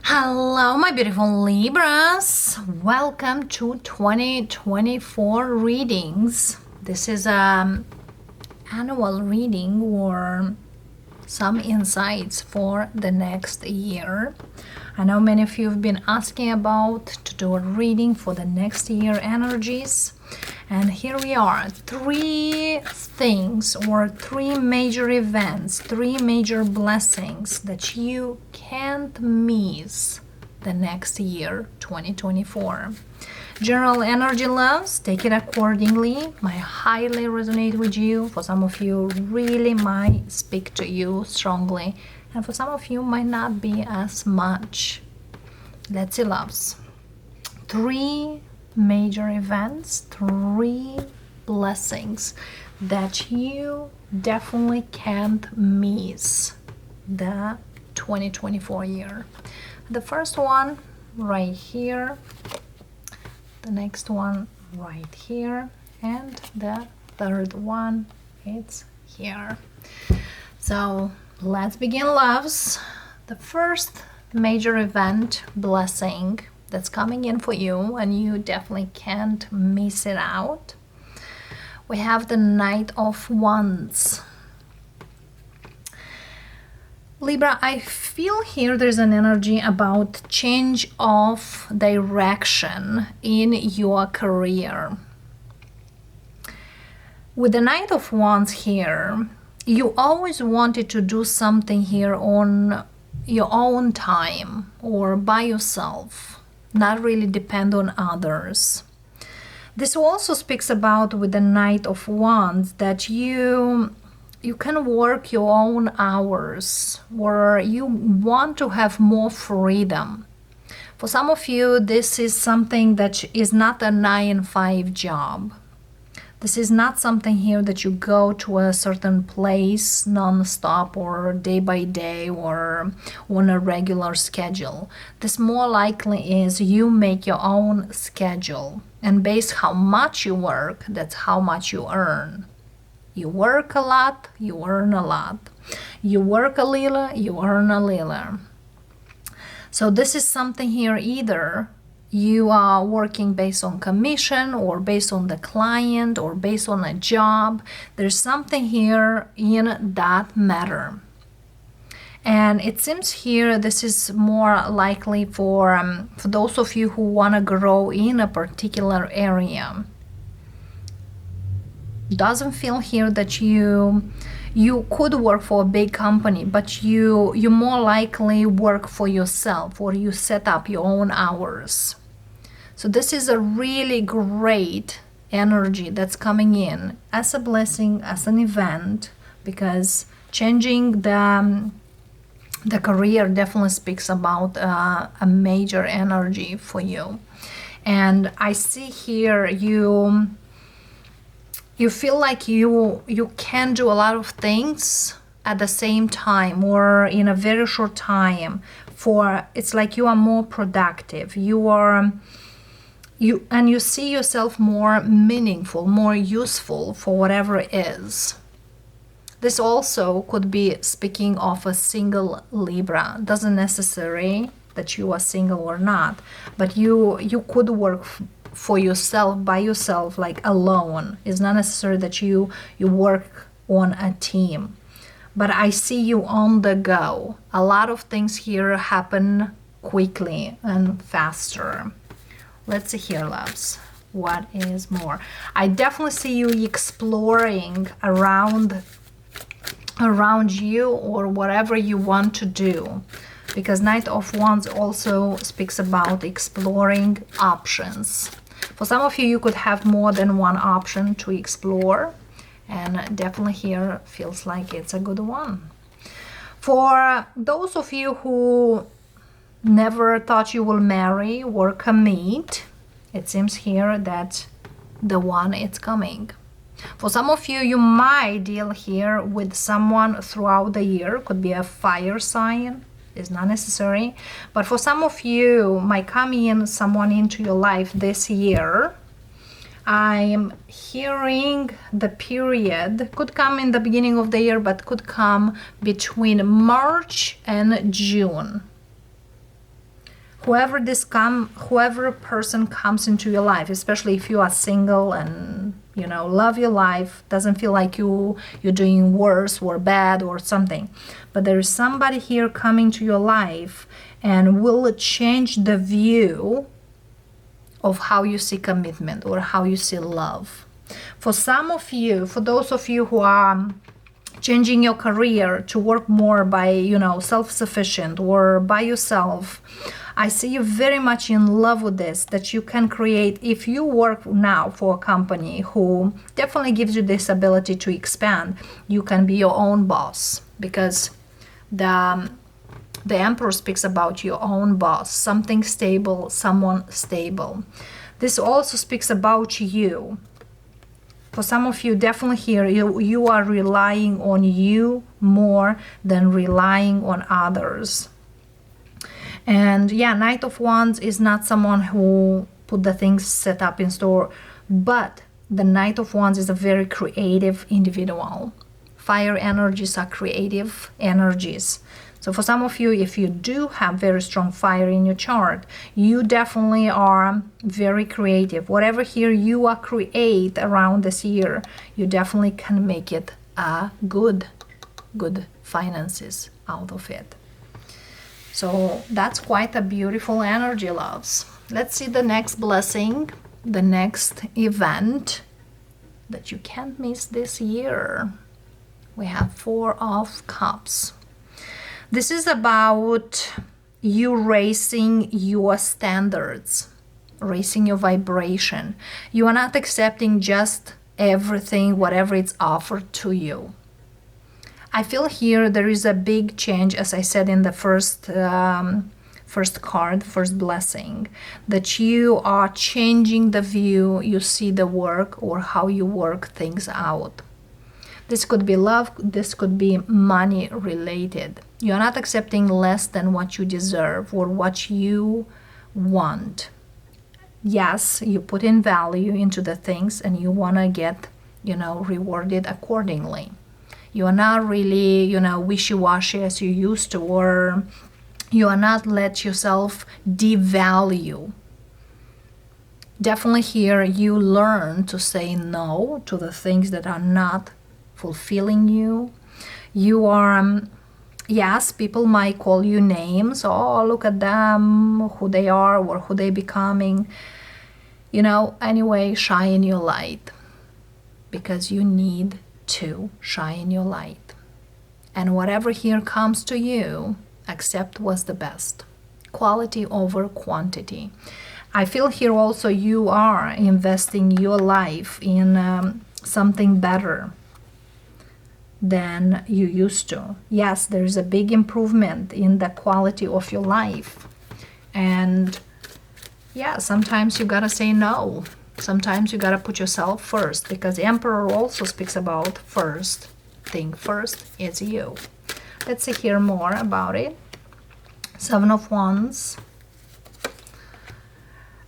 Hello, my beautiful Libras. Welcome to 2024 readings. This is an annual reading or some insights for the next year. I know many of you have been asking about to do a reading for the next year energies. And here we are, three things or three major events, three major blessings that you can't miss the next year, 2024. General energy loves, take it accordingly. Might highly resonate with you. For some of you, really might speak to you strongly. And for some of you, might not be as much. Let's see, loves. Three major events, three blessings that you definitely can't miss the 2024 year. The first one right here, the next one right here, and the third one it's here. So let's begin, loves. The first major event blessing that's coming in for you, and you definitely can't miss it out. We have the Knight of Wands. Libra, I feel here there's an energy about change of direction in your career. With the Knight of Wands here, you always wanted to do something here on your own time or by yourself, not really depend on others. This also speaks about with the Knight of Wands that you can work your own hours, or you want to have more freedom. For some of you, this is something that is not a 9-to-5 job. This is not something here that you go to a certain place non-stop or day by day or on a regular schedule. This more likely is you make your own schedule, and based how much you work, that's how much you earn. You work a lot, you earn a lot. You work a little, you earn a little. So this is something here, either you are working based on commission or based on the client or based on a job. There's something here in that matter. And it seems here this is more likely for those of you who want to grow in a particular area. Doesn't feel here that you could work for a big company, but you more likely work for yourself, or you set up your own hours. So this is a really great energy that's coming in as a blessing, as an event, because changing the career definitely speaks about a major energy for you. And I see here you feel like you can do a lot of things at the same time or in a very short time. It's like you are more productive. You see yourself more meaningful, more useful for whatever it is. This also could be speaking of a single Libra. Doesn't necessarily that you are single or not, but you could work for yourself, by yourself, like alone. It's not necessary that you work on a team. But I see you on the go. A lot of things here happen quickly and faster. Let's see here, loves. What is more? I definitely see you exploring around you or whatever you want to do, because Knight of Wands also speaks about exploring options. For some of you, you could have more than one option to explore, and definitely here feels like it's a good one. For those of you who never thought you will marry or commit, it seems here that the one is coming. For some of you, you might deal here with someone throughout the year. Could be a fire sign, is not necessary, but for some of you might come in someone into your life this year. I'm hearing the period could come in the beginning of the year, but could come between March and June. whoever person comes into your life, especially if you are single and love your life, doesn't feel like you're doing worse or bad or something, but there is somebody here coming to your life and will change the view of how you see commitment or how you see love. For some of you, for those of you who are changing your career to work more by self-sufficient or by yourself, I see you very much in love with this, that you can create. If you work now for a company who definitely gives you this ability to expand, you can be your own boss, because the Emperor speaks about your own boss, something stable, someone stable. This also speaks about you. For some of you, definitely here, you are relying on you more than relying on others. And yeah, Knight of Wands is not someone who put the things set up in store, but the Knight of Wands is a very creative individual. Fire energies are creative energies. So for some of you, if you do have very strong fire in your chart, you definitely are very creative. Whatever here you are create around this year, you definitely can make it good finances out of it. So that's quite a beautiful energy, loves. Let's see the next blessing, the next event that you can't miss this year. We have Four of Cups. This is about you raising your standards, raising your vibration. You are not accepting just everything, whatever it's offered to you. I feel here there is a big change, as I said in the first card, first blessing, that you are changing the view you see the work or how you work things out. This could be love, this could be money related. You're not accepting less than what you deserve or what you want. Yes, you put in value into the things and you want to get, rewarded accordingly. You are not really, wishy-washy as you used to, or you are not let yourself devalue. Definitely here you learn to say no to the things that are not fulfilling you. You are, yes, people might call you names. Oh, look at them, who they are or who they becoming. Anyway, shine your light, because you need to shine your light. And whatever here comes to you, accept what's the best. Quality over quantity. I feel here also you are investing your life in something better than you used to. Yes, there is a big improvement in the quality of your life. And yeah, sometimes you gotta say no. Sometimes you gotta put yourself first, because the Emperor also speaks about first. Think first is you. Let's hear more about it. Seven of Wands.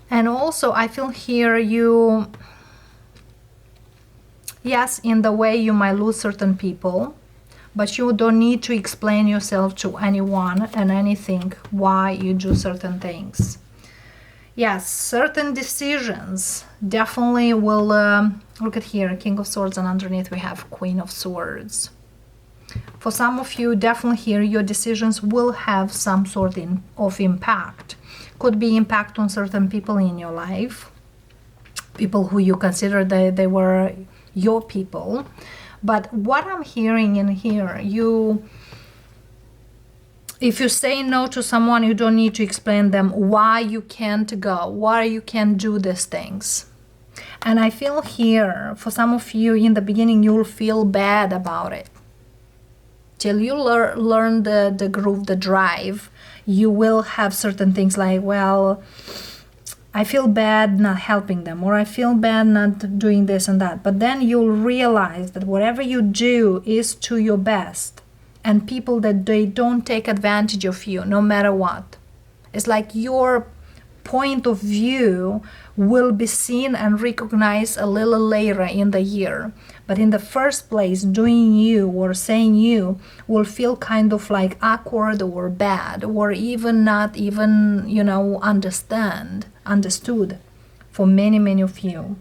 And also I feel here you, yes, in the way you might lose certain people, but you don't need to explain yourself to anyone and anything why you do certain things. Yes, certain decisions definitely will, look at here, King of Swords, and underneath we have Queen of Swords. For some of you, definitely here, your decisions will have some sort of impact. Could be impact on certain people in your life, people who you consider they were your people. But what I'm hearing in here, if you say no to someone, you don't need to explain them why you can't go, why you can't do these things. And I feel here, for some of you, in the beginning, you'll feel bad about it. Till you learn the groove, the drive, you will have certain things like, well, I feel bad not helping them, or I feel bad not doing this and that. But then you'll realize that whatever you do is to your best. And people that they don't take advantage of you no matter what. It's like you're point of view will be seen and recognized a little later in the year. But in the first place, doing you or saying you will feel kind of like awkward or bad, or even not even, understood for many of you.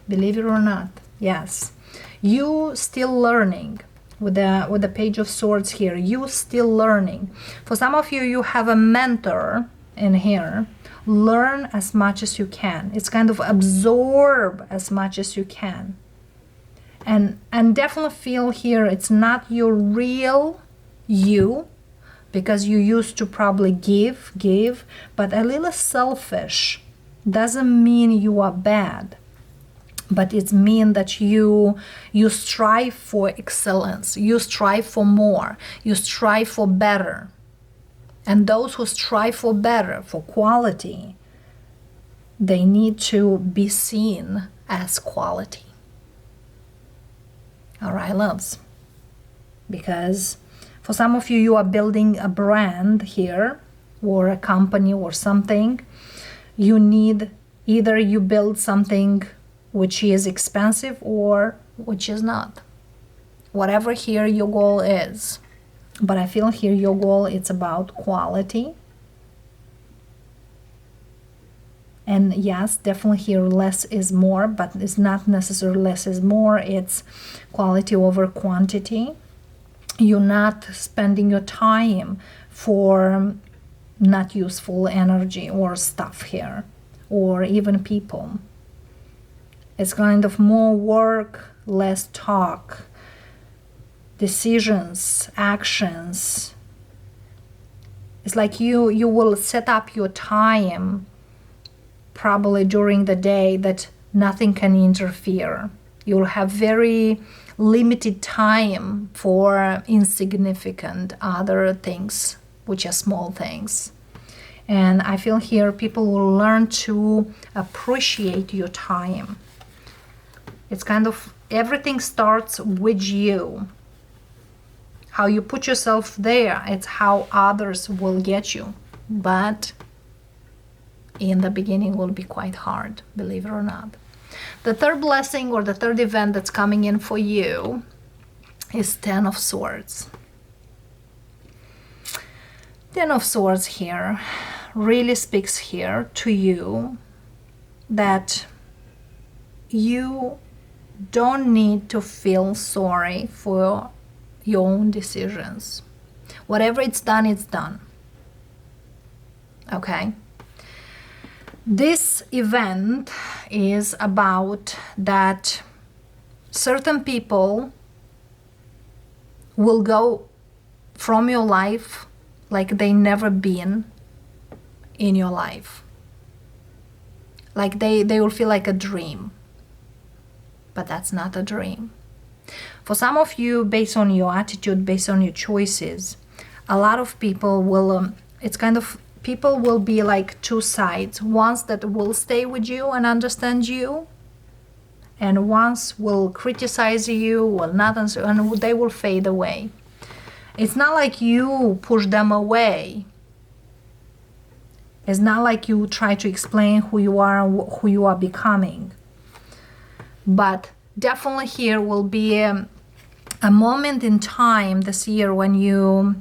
Believe it or not, yes. You still learning. With the Page of Swords here, you still learning. For some of you, you have a mentor in here. Learn as much as you can. It's kind of absorb as much as you can. And definitely feel here it's not your real you, because you used to probably give, but a little selfish doesn't mean you are bad. But it means that you strive for excellence, you strive for more, you strive for better. And those who strive for better, for quality, they need to be seen as quality. All right, loves. Because for some of you, you are building a brand here, or a company or something. You need, either you build something which is expensive or which is not. Whatever here your goal is. But I feel here your goal, it's about quality. And yes, definitely here less is more, but it's not necessarily less is more. It's quality over quantity. You're not spending your time for not useful energy or stuff here, or even people. It's kind of more work, less talk, decisions, actions. It's like you will set up your time probably during the day that nothing can interfere. You'll have very limited time for insignificant other things, which are small things. And I feel here people will learn to appreciate your time. It's kind of everything starts with you. How you put yourself there, it's how others will get you. But in the beginning will be quite hard, believe it or not. The third blessing or the third event that's coming in for you is Ten of Swords. Ten of Swords here really speaks here to you that you don't need to feel sorry for your own decisions. Whatever it's done, it's done. Okay? This event is about that certain people will go from your life like they never been in your life. Like they will feel like a dream. But that's not a dream. For some of you, based on your attitude, based on your choices, a lot of people will, it's kind of, people will be like two sides. Ones that will stay with you and understand you, and ones will criticize you, will not answer, and they will fade away. It's not like you push them away. It's not like you try to explain who you are and who you are becoming. But definitely here will be a moment in time this year when you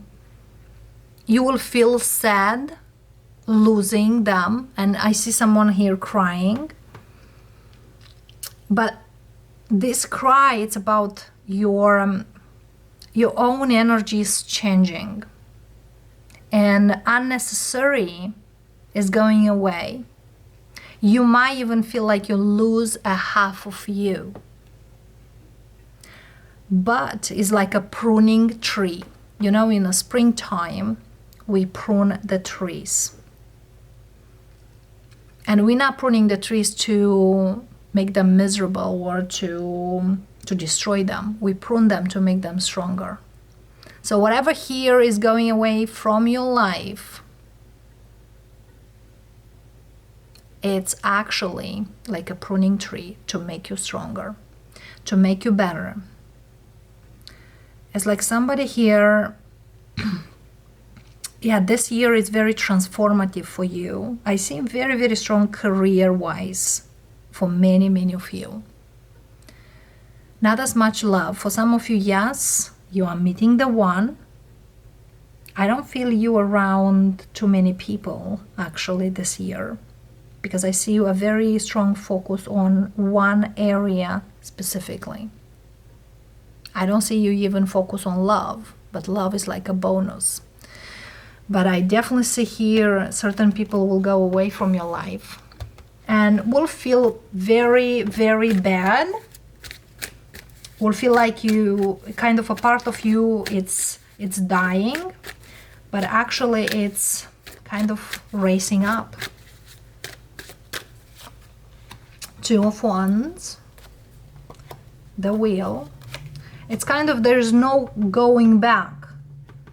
will feel sad losing them. And I see someone here crying. But this cry, it's about your own energy is changing. And unnecessary is going away. You might even feel like you lose a half of you. But it's like a pruning tree. You know, in the springtime, we prune the trees. And we're not pruning the trees to make them miserable or to destroy them. We prune them to make them stronger. So whatever here is going away from your life, it's actually like a pruning tree to make you stronger, to make you better. It's like somebody here yeah, this year is very transformative for you. I see very, very strong career-wise for many, many of you. Not as much love. For some of you, yes, you are meeting the one. I don't feel you around too many people actually this year, because I see you a very strong focus on one area specifically. I don't see you even focus on love, but love is like a bonus. But I definitely see here certain people will go away from your life and will feel very, very bad. Will feel like you, kind of a part of you, it's dying, but actually it's kind of racing up. Two of Wands, the Wheel. It's kind of, there's no going back.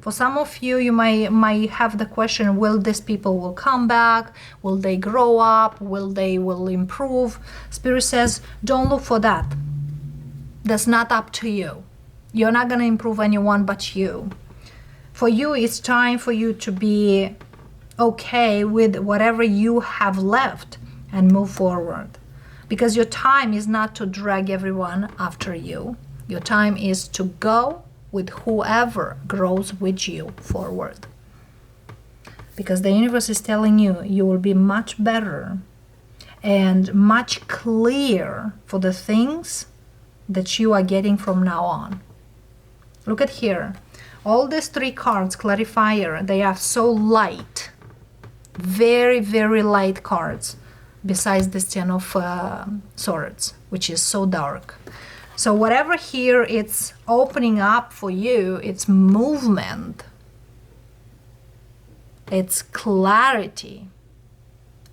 For some of you, you might have the question, will these people will come back? Will they grow up? Will improve? Spirit says, don't look for that. That's not up to you. You're not going to improve anyone but you. For you, it's time for you to be okay with whatever you have left and move forward. Because your time is not to drag everyone after you. Your time is to go with whoever grows with you forward. Because the universe is telling you, you will be much better and much clearer for the things that you are getting from now on. Look at here. All these three cards, clarifier, they are so light. Very, very light cards. Besides this Ten of Swords, which is so dark. So whatever here it's opening up for you, it's movement, it's clarity,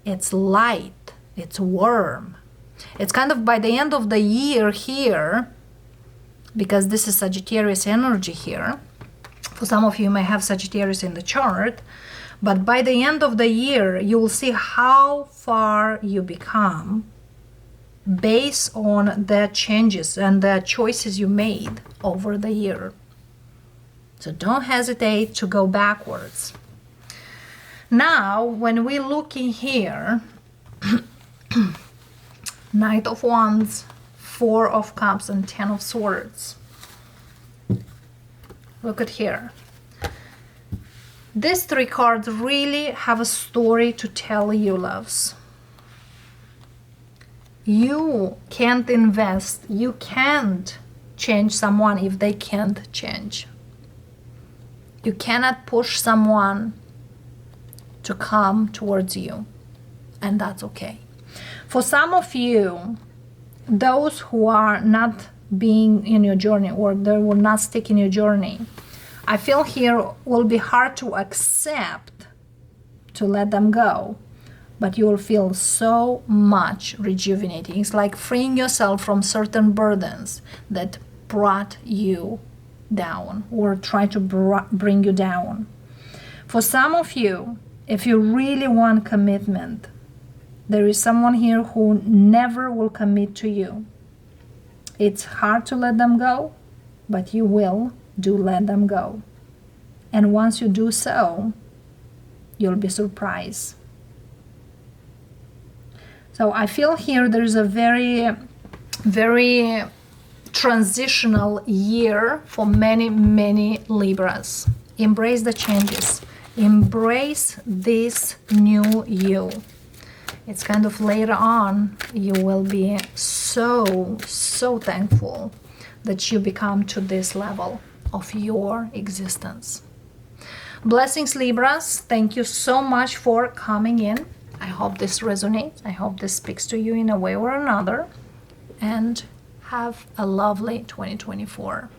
it's light, it's warm. It's kind of by the end of the year here, because this is Sagittarius energy here. For some of you may have Sagittarius in the chart, but by the end of the year, you will see how far you become based on the changes and the choices you made over the year. So don't hesitate to go backwards. Now, when we look in here, Knight of Wands, Four of Cups, and Ten of Swords. Look at here. These three cards really have a story to tell you, loves. You can't invest, you can't change someone if they can't change. You cannot push someone to come towards you, and that's okay. For some of you, those who are not being in your journey, or they will not stick in your journey, I feel here will be hard to accept to let them go. But you will feel so much rejuvenating. It's like freeing yourself from certain burdens that brought you down or try to bring you down. For some of you, if you really want commitment, there is someone here who never will commit to you. It's hard to let them go, but you will let them go. And once you do so, you'll be surprised. So I feel here there's a very, very transitional year for many, many Libras. Embrace the changes. Embrace this new you. It's kind of later on, you will be so, so thankful that you become to this level of your existence. Blessings, Libras. Thank you so much for coming in. I hope this resonates. I hope this speaks to you in a way or another. And have a lovely 2024.